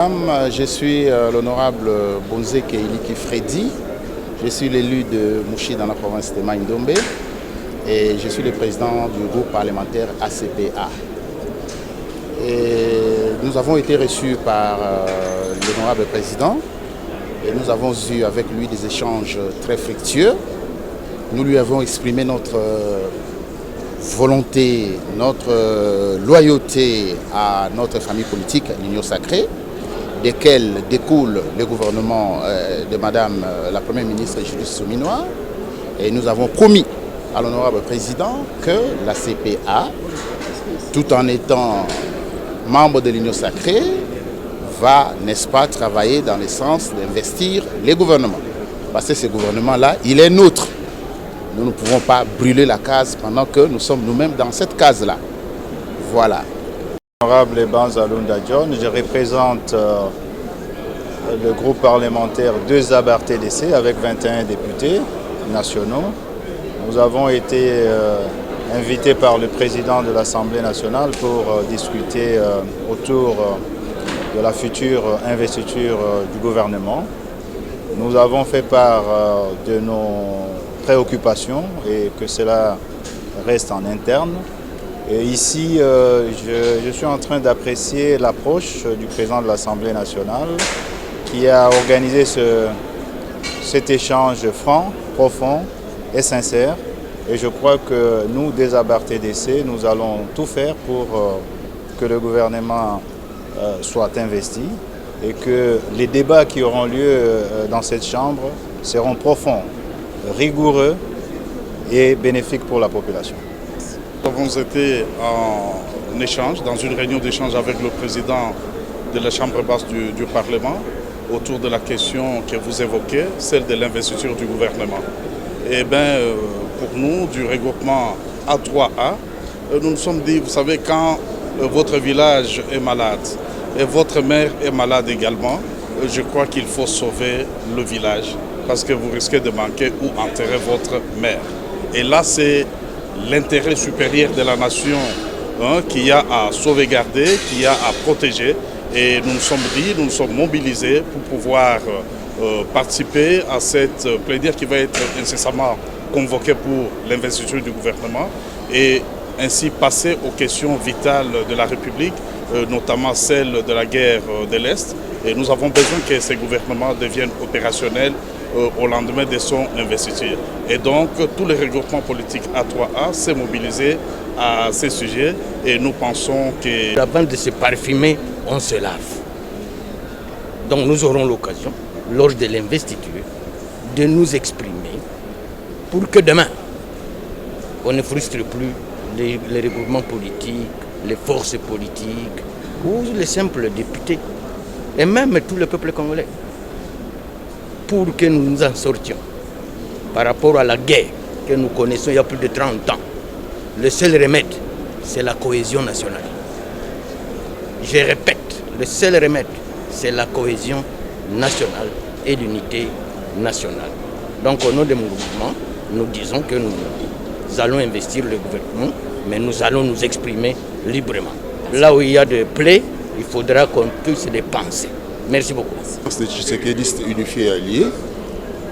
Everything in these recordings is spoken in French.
Je suis l'honorable Bonzeke Eliki Freddy. Je suis l'élu de Mouchi dans la province de Maïndombe et je suis le président du groupe parlementaire ACPA. Et nous avons été reçus par l'honorable président et nous avons eu avec lui des échanges très fructueux. Nous lui avons exprimé notre volonté, notre loyauté à notre famille politique, l'Union Sacrée, desquels découle le gouvernement de Madame la Première ministre Judith Suminwa. Et nous avons promis à l'honorable président que la CPA, tout en étant membre de l'Union Sacrée, va, n'est-ce pas, travailler dans le sens d'investir les gouvernements. Parce que ce gouvernement-là, il est nôtre. Nous ne pouvons pas brûler la case pendant que nous sommes nous-mêmes dans cette case-là. Voilà. Honorable Banzalounda John, je représente le groupe parlementaire 2ABAR-TDC avec 21 députés nationaux. Nous avons été invités par le président de l'Assemblée nationale pour discuter autour de la future investiture du gouvernement. Nous avons fait part de nos préoccupations et que cela reste en interne. Et ici, je suis en train d'apprécier l'approche du président de l'Assemblée nationale qui a organisé cet échange franc, profond et sincère. Et je crois que nous, des ABAR-TDC, nous allons tout faire pour que le gouvernement soit investi et que les débats qui auront lieu dans cette chambre seront profonds, rigoureux et bénéfiques pour la population. Nous avons été en échange, dans une réunion d'échange avec le président de la Chambre basse du Parlement autour de la question que vous évoquez, celle de l'investiture du gouvernement. Et bien, pour nous, du regroupement A3A, nous nous sommes dit, vous savez, quand votre village est malade et votre maire est malade également, je crois qu'il faut sauver le village parce que vous risquez de manquer ou enterrer votre maire. Et là, c'est l'intérêt supérieur de la nation qu'il y a à sauvegarder, qu'il y a à protéger. Et nous nous sommes dit, nous nous sommes mobilisés pour pouvoir participer à cette plénière qui va être incessamment convoquée pour l'investiture du gouvernement et ainsi passer aux questions vitales de la République, notamment celle de la guerre de l'Est. Et nous avons besoin que ces gouvernements deviennent opérationnels au lendemain de son investiture. Et donc, tous les regroupements politiques A3A s'est mobilisé à ces sujets et nous pensons que... Avant de se parfumer, on se lave. Donc nous aurons l'occasion, lors de l'investiture, de nous exprimer pour que demain, on ne frustre plus les regroupements politiques, les forces politiques ou les simples députés et même tout le peuple congolais, pour que nous nous en sortions par rapport à la guerre que nous connaissons il y a plus de 30 ans. Le seul remède, c'est la cohésion nationale. Je répète, le seul remède, c'est la cohésion nationale et l'unité nationale. Donc au nom de mon mouvement, nous disons que nous allons investir le gouvernement, mais nous allons nous exprimer librement. Là où il y a des plaies, il faudra qu'on puisse les penser. Merci beaucoup. Des Tshisekédistes unifiés et alliés.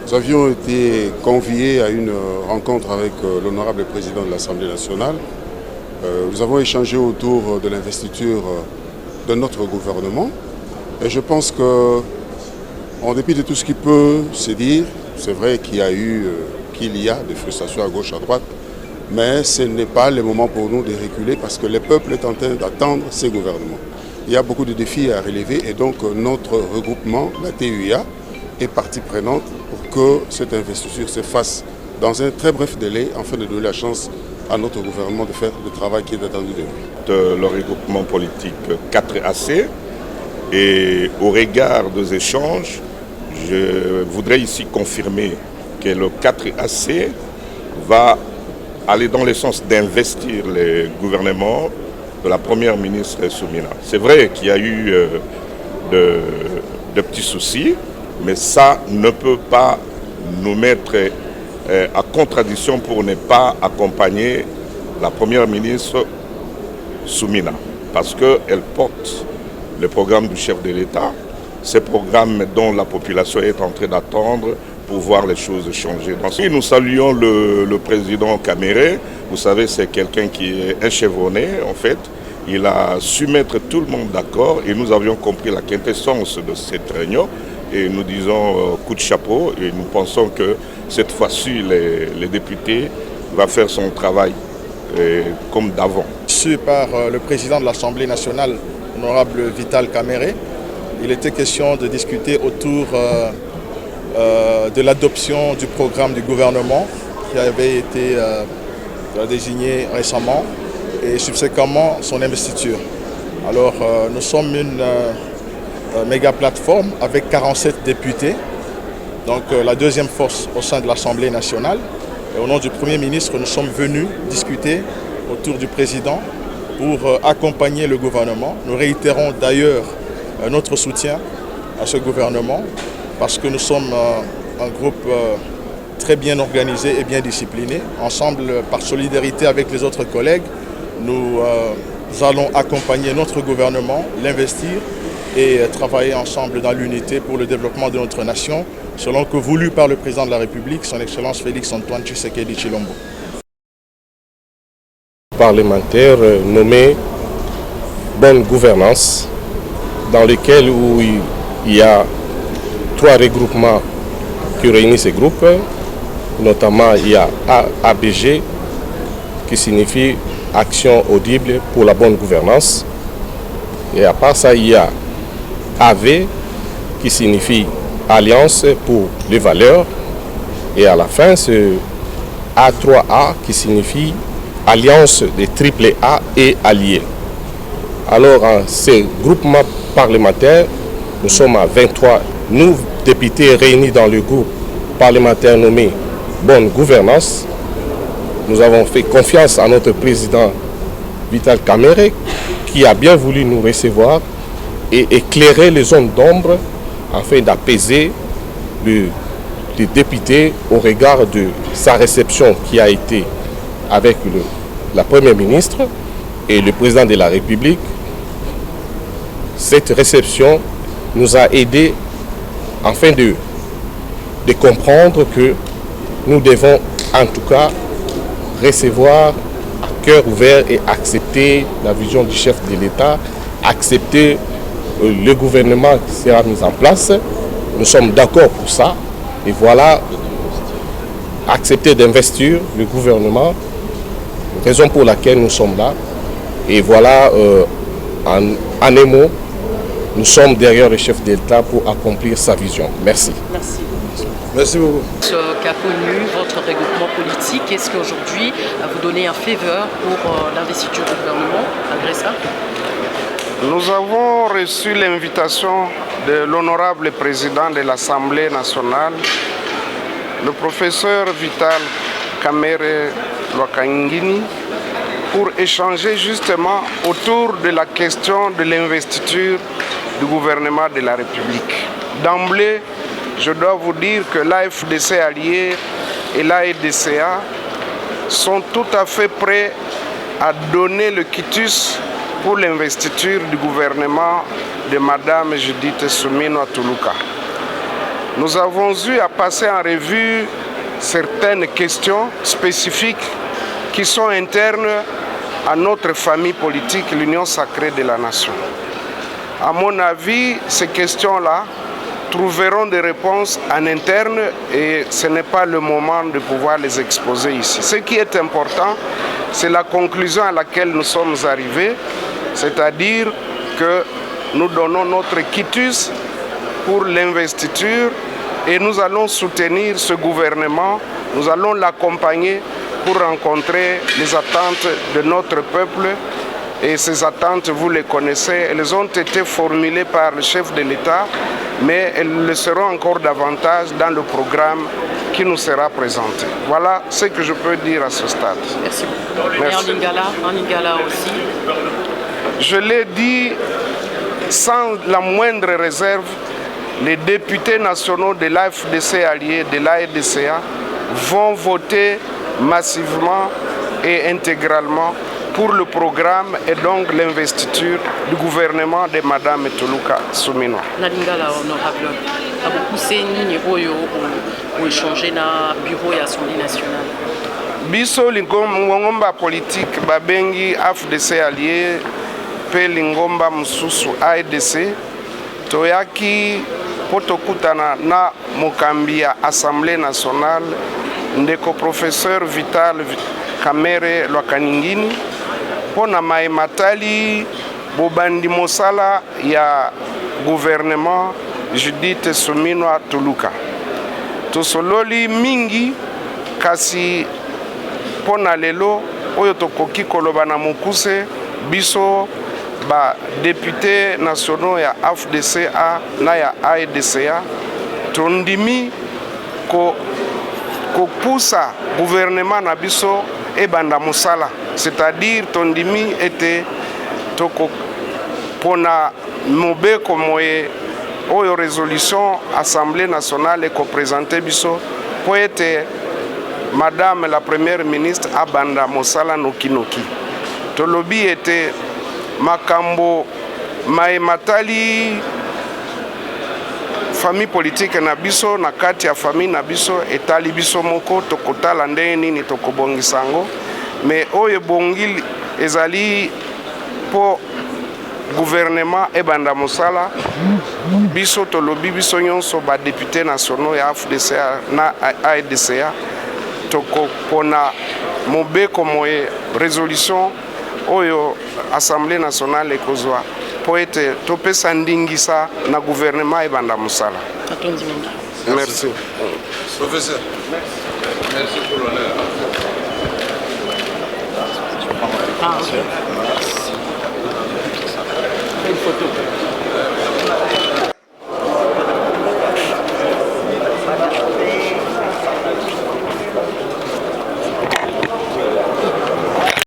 Nous avions été conviés à une rencontre avec l'honorable président de l'Assemblée nationale. Nous avons échangé autour de l'investiture de notre gouvernement. Et je pense qu'en dépit de tout ce qui peut se dire, c'est vrai qu'il y a des frustrations à gauche, à droite, mais ce n'est pas le moment pour nous de reculer parce que le peuple est en train d'attendre ces gouvernements. Il y a beaucoup de défis à relever et donc notre regroupement, la TUIA, est partie prenante pour que cette investiture se fasse dans un très bref délai afin de donner la chance à notre gouvernement de faire le travail qui est attendu de lui. Le regroupement politique 4AC et au regard des échanges, je voudrais ici confirmer que le 4AC va aller dans le sens d'investir le gouvernement de la Première ministre Soumina. C'est vrai qu'il y a eu de petits soucis, mais ça ne peut pas nous mettre à contradiction pour ne pas accompagner la Première ministre Soumina, parce qu'elle porte le programme du chef de l'État. Ces programmes dont la population est en train d'attendre pour voir les choses changer. Donc, nous saluons le président Kamere. Vous savez, c'est quelqu'un qui est un chevronné, en fait. Il a su mettre tout le monde d'accord et nous avions compris la quintessence de cette réunion. Et nous disons coup de chapeau et nous pensons que cette fois-ci, les députés vont faire son travail comme d'avant. Reçu par le président de l'Assemblée nationale, honorable Vital Kamere, il était question de discuter autour de l'adoption du programme du gouvernement qui avait été désigné récemment et subséquemment son investiture. Alors nous sommes une méga plateforme avec 47 députés, donc la deuxième force au sein de l'Assemblée nationale. Et au nom du Premier ministre, nous sommes venus discuter autour du président pour accompagner le gouvernement. Nous réitérons d'ailleurs notre soutien à ce gouvernement parce que nous sommes un groupe très bien organisé et bien discipliné. Ensemble, par solidarité avec les autres collègues, nous allons accompagner notre gouvernement, l'investir et travailler ensemble dans l'unité pour le développement de notre nation, selon que voulu par le président de la République, son Excellence Félix Antoine Tshisekedi Tshilombo. Parlementaire nommé bonne gouvernance, dans lequel où il y a 3 regroupements qui réunissent ces groupes, notamment il y a ABG qui signifie Action audible pour la bonne gouvernance, et à part ça il y a AV qui signifie Alliance pour les valeurs, et à la fin c'est A3A qui signifie Alliance des AAA et alliés. Alors en ces groupements parlementaires, nous sommes à 23, nous députés réunis dans le groupe parlementaire nommé Bonne Gouvernance. Nous avons fait confiance à notre président Vital Kamere qui a bien voulu nous recevoir et éclairer les zones d'ombre afin d'apaiser les députés au regard de sa réception qui a été avec la Première ministre et le président de la République. Cette réception nous a aidés afin de comprendre que nous devons en tout cas recevoir à cœur ouvert et accepter la vision du chef de l'État, accepter le gouvernement qui sera mis en place. Nous sommes d'accord pour ça. Et voilà, accepter d'investir le gouvernement, raison pour laquelle nous sommes là. Et voilà, en un mot, nous sommes derrière le chef de l'État pour accomplir sa vision. Merci. Merci. Merci beaucoup. Ce qu'a connu votre regroupement politique, est-ce qu'aujourd'hui vous donnez un faveur pour l'investiture du gouvernement, malgré ça? Nous avons reçu l'invitation de l'honorable président de l'Assemblée nationale, le professeur Vital Kamere Lwakangini, pour échanger justement autour de la question de l'investiture du gouvernement de la République. D'emblée, je dois vous dire que l'AFDC allié et l'AEDCA sont tout à fait prêts à donner le quitus pour l'investiture du gouvernement de Mme Judith Suminwa Tuluka. Nous avons eu à passer en revue certaines questions spécifiques qui sont internes à notre famille politique, l'Union sacrée de la nation. À mon avis, ces questions-là trouveront des réponses en interne et ce n'est pas le moment de pouvoir les exposer ici. Ce qui est important, c'est la conclusion à laquelle nous sommes arrivés, c'est-à-dire que nous donnons notre quitus pour l'investiture et nous allons soutenir ce gouvernement, nous allons l'accompagner pour rencontrer les attentes de notre peuple. Et ces attentes, vous les connaissez, elles ont été formulées par le chef de l'État, mais elles le seront encore davantage dans le programme qui nous sera présenté. Voilà ce que je peux dire à ce stade. Merci beaucoup. Merci. Et en Lingala aussi. Je l'ai dit sans la moindre réserve, les députés nationaux de l'AFDC allié, de l'AEDCA, vont voter massivement et intégralement pour le programme et donc l'investiture du gouvernement de Mme Tuluka Suminwa. Nalingala honorable, abokuseni oyo ou échanger na bureau et assemblée nationale. Biso lingomba politique babengi AFDC allié pe lingomba mususu AEDC toyaki potokutana na mokambi ya assemblée nationale ndeko professeur Vital Kamerhe Lwakaningini pona maematali bobandi mosala ya gouvernement Judith Suminwa Tuluka. Tosololi mingi kasi pona lelo oyo tokoki koloba na mokuse biso ba député nationaux ya AFDCA na ya AEDCA tondimi ko poussa gouvernement na biso ebanda mosala, c'est-à-dire tondimi ete toko pona mobeko moye oyo résolution assemblée nationale eko présenter biso po ete Madame la Première ministre abanda mosala nokinoki. Tolobi ete makambo maematali famille politique na biso na kati ya famille na biso etali biso moko tokotala ndenge nini tokobongisa yango mais oyo bongili ezali po gouvernement ebanda mosala biso tolobi biso nyonso ba député nationaux ya AFDCA na AEDCA tokopona mobeko moye résolution oyo assemblée nationale ekozwa po ete topesa ndingisa na gouvernement ebanda mosala. Merci. Professeur. Merci pour l'honneur. Une photo.